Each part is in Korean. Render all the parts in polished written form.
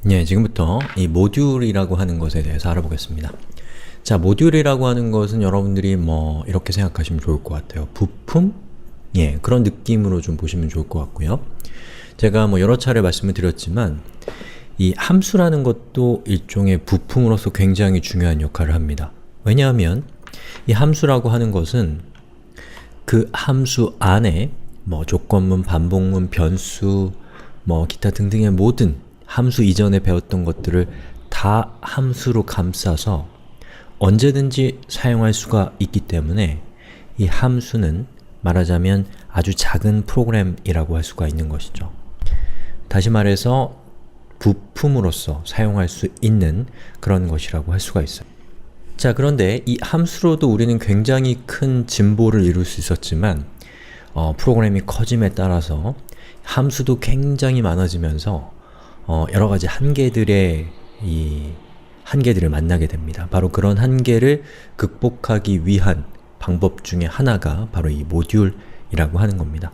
예, 지금부터 이 모듈이라고 하는 것에 대해서 알아보겠습니다. 자, 모듈이라고 하는 것은 여러분들이 뭐 이렇게 생각하시면 좋을 것 같아요. 부품? 예, 그런 느낌으로 좀 보시면 좋을 것 같고요. 제가 뭐 여러 차례 말씀을 드렸지만 이 함수라는 것도 일종의 부품으로서 굉장히 중요한 역할을 합니다. 왜냐하면 이 함수라고 하는 것은 그 함수 안에 뭐 조건문, 반복문, 변수, 뭐 기타 등등의 모든 함수 이전에 배웠던 것들을 다 함수로 감싸서 언제든지 사용할 수가 있기 때문에 이 함수는 말하자면 아주 작은 프로그램이라고 할 수가 있는 것이죠. 다시 말해서 부품으로서 사용할 수 있는 그런 것이라고 할 수가 있어요. 자, 그런데 이 함수로도 우리는 굉장히 큰 진보를 이룰 수 있었지만 프로그램이 커짐에 따라서 함수도 굉장히 많아지면서 여러가지 한계들을 만나게 됩니다. 바로 그런 한계를 극복하기 위한 방법 중에 하나가 바로 이 모듈이라고 하는 겁니다.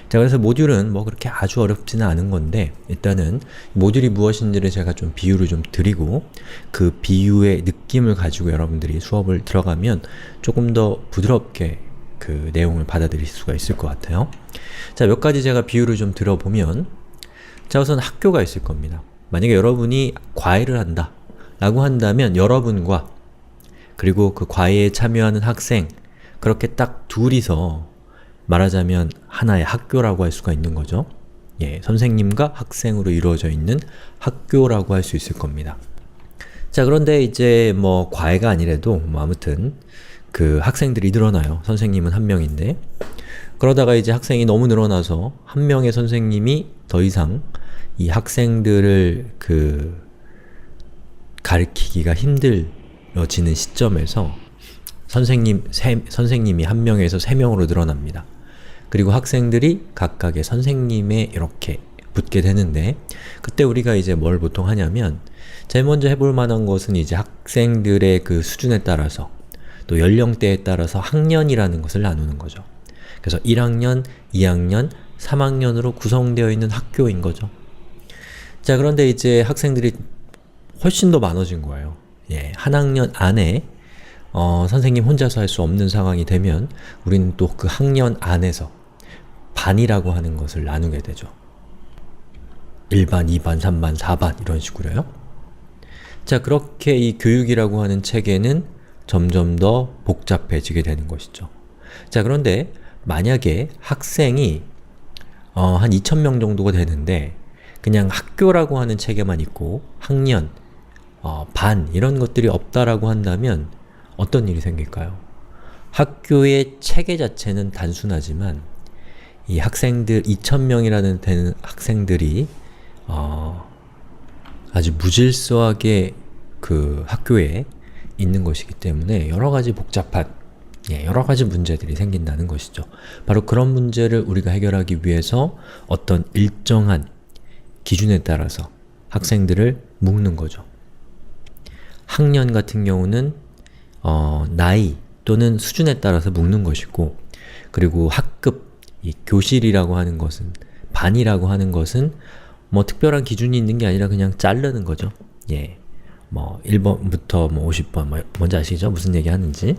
자, 그래서 모듈은 뭐 그렇게 아주 어렵지는 않은 건데 일단은 모듈이 무엇인지를 제가 좀 비유를 좀 드리고 그 비유의 느낌을 가지고 여러분들이 수업을 들어가면 조금 더 부드럽게 그 내용을 받아들일 수가 있을 것 같아요. 자, 몇 가지 제가 비유를 좀 들어보면 자, 우선 학교가 있을 겁니다. 만약에 여러분이 과외를 한다 라고 한다면 여러분과 그리고 그 과외에 참여하는 학생 그렇게 딱 둘이서 말하자면 하나의 학교라고 할 수가 있는 거죠. 예, 선생님과 학생으로 이루어져 있는 학교라고 할 수 있을 겁니다. 자, 그런데 이제 뭐 과외가 아니래도 뭐 아무튼 그 학생들이 늘어나요. 선생님은 한 명인데 그러다가 이제 학생이 너무 늘어나서 한 명의 선생님이 더 이상 이 학생들을 가르치기가 힘들어지는 시점에서 선생님이 한 명에서 세 명으로 늘어납니다. 그리고 학생들이 각각의 선생님에 이렇게 붙게 되는데 그때 우리가 이제 뭘 보통 하냐면 제일 먼저 해볼 만한 것은 이제 학생들의 그 수준에 따라서 또 연령대에 따라서 학년이라는 것을 나누는 거죠. 그래서 1학년, 2학년, 3학년으로 구성되어 있는 학교인 거죠. 자, 그런데 이제 학생들이 훨씬 더 많아진 거예요. 예, 한 학년 안에 선생님 혼자서 할 수 없는 상황이 되면 우리는 또 그 학년 안에서 반이라고 하는 것을 나누게 되죠. 1반, 2반, 3반, 4반 이런 식으로요. 자, 그렇게 이 교육이라고 하는 체계는 점점 더 복잡해지게 되는 것이죠. 자, 그런데 만약에 학생이 한 2,000명 정도가 되는데 그냥 학교라고 하는 체계만 있고 학년, 반 이런 것들이 없다라고 한다면 어떤 일이 생길까요? 학교의 체계 자체는 단순하지만 이 학생들 2,000명이라는 되는 학생들이 아주 무질서하게 그 학교에 있는 것이기 때문에 여러가지 복잡한 여러가지 문제들이 생긴다는 것이죠. 바로 그런 문제를 우리가 해결하기 위해서 어떤 일정한 기준에 따라서 학생들을 묶는 거죠. 학년 같은 경우는 나이 또는 수준에 따라서 묶는 것이고 그리고 학급, 이 교실이라고 하는 것은 반이라고 하는 것은 뭐 특별한 기준이 있는 게 아니라 그냥 자르는 거죠. 예, 뭐 1번부터 뭐 50번 뭔지 아시죠? 무슨 얘기 하는지.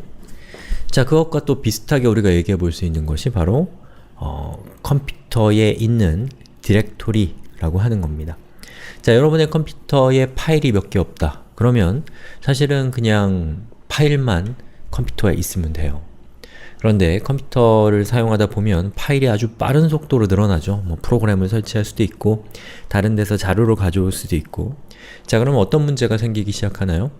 자, 그것과 또 비슷하게 우리가 얘기해 볼 수 있는 것이 바로 컴퓨터에 있는 디렉토리라고 하는 겁니다. 자, 여러분의 컴퓨터에 파일이 몇 개 없다. 그러면 사실은 그냥 파일만 컴퓨터에 있으면 돼요. 그런데 컴퓨터를 사용하다 보면 파일이 아주 빠른 속도로 늘어나죠. 뭐 프로그램을 설치할 수도 있고 다른 데서 자료를 가져올 수도 있고. 자, 그러면 어떤 문제가 생기기 시작하나요?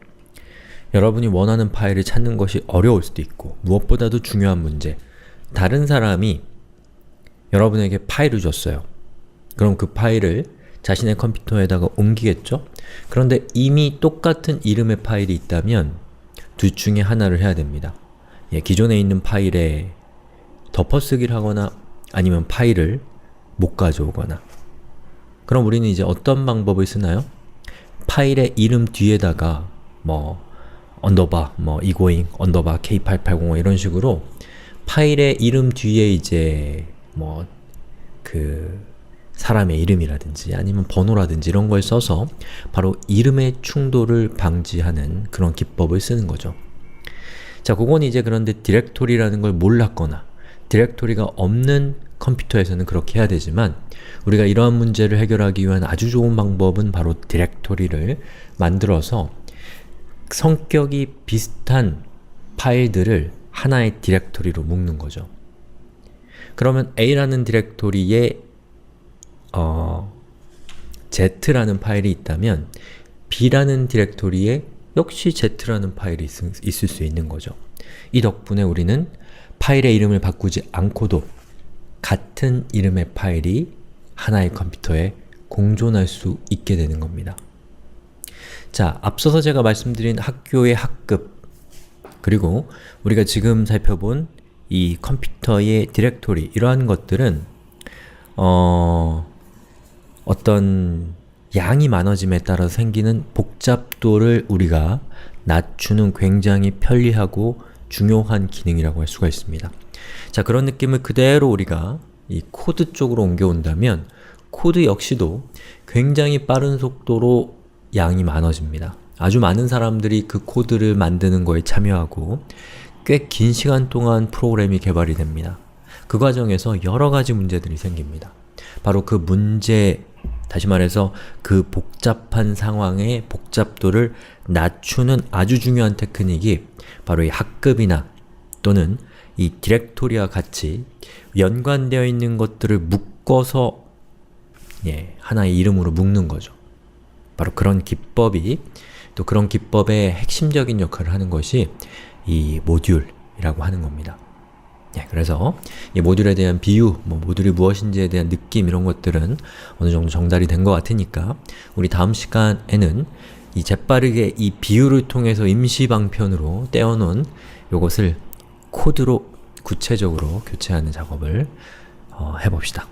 여러분이 원하는 파일을 찾는 것이 어려울 수도 있고 무엇보다도 중요한 문제, 다른 사람이 여러분에게 파일을 줬어요. 그럼 그 파일을 자신의 컴퓨터에다가 옮기겠죠? 그런데 이미 똑같은 이름의 파일이 있다면 둘 중에 하나를 해야 됩니다. 예, 기존에 있는 파일에 덮어쓰기를 하거나 아니면 파일을 못 가져오거나. 그럼 우리는 이제 어떤 방법을 쓰나요? 파일의 이름 뒤에다가 뭐 언더바, 뭐 egoing, 언더바 k8805 이런 식으로 파일의 이름 뒤에 이제 뭐 사람의 이름이라든지 아니면 번호라든지 이런 걸 써서 바로 이름의 충돌을 방지하는 그런 기법을 쓰는 거죠. 자, 그건 이제 그런데 디렉토리라는 걸 몰랐거나 디렉토리가 없는 컴퓨터에서는 그렇게 해야 되지만 우리가 이러한 문제를 해결하기 위한 아주 좋은 방법은 바로 디렉토리를 만들어서 성격이 비슷한 파일들을 하나의 디렉토리로 묶는 거죠. 그러면 A라는 디렉토리에 Z라는 파일이 있다면 B라는 디렉토리에 역시 Z라는 파일이 있을 수 있는 거죠. 이 덕분에 우리는 파일의 이름을 바꾸지 않고도 같은 이름의 파일이 하나의 컴퓨터에 공존할 수 있게 되는 겁니다. 자, 앞서서 제가 말씀드린 학교의 학급 그리고 우리가 지금 살펴본 이 컴퓨터의 디렉토리 이러한 것들은 어떤 양이 많아짐에 따라 생기는 복잡도를 우리가 낮추는 굉장히 편리하고 중요한 기능이라고 할 수가 있습니다. 자, 그런 느낌을 그대로 우리가 이 코드 쪽으로 옮겨온다면 코드 역시도 굉장히 빠른 속도로 양이 많아집니다. 아주 많은 사람들이 그 코드를 만드는 거에 참여하고 꽤 긴 시간 동안 프로그램이 개발이 됩니다. 그 과정에서 여러 가지 문제들이 생깁니다. 바로 그 문제, 다시 말해서 그 복잡한 상황의 복잡도를 낮추는 아주 중요한 테크닉이 바로 이 학급이나 또는 이 디렉토리와 같이 연관되어 있는 것들을 묶어서 하나의 이름으로 묶는 거죠. 바로 그런 기법이 또 그런 기법의 핵심적인 역할을 하는 것이 이 모듈이라고 하는 겁니다. 그래서 이 모듈에 대한 비유, 모듈이 무엇인지에 대한 느낌 이런 것들은 어느 정도 정달이 된 것 같으니까 우리 다음 시간에는 이 재빠르게 이 비유를 통해서 임시방편으로 떼어놓은 요것을 코드로 구체적으로 교체하는 작업을 해봅시다.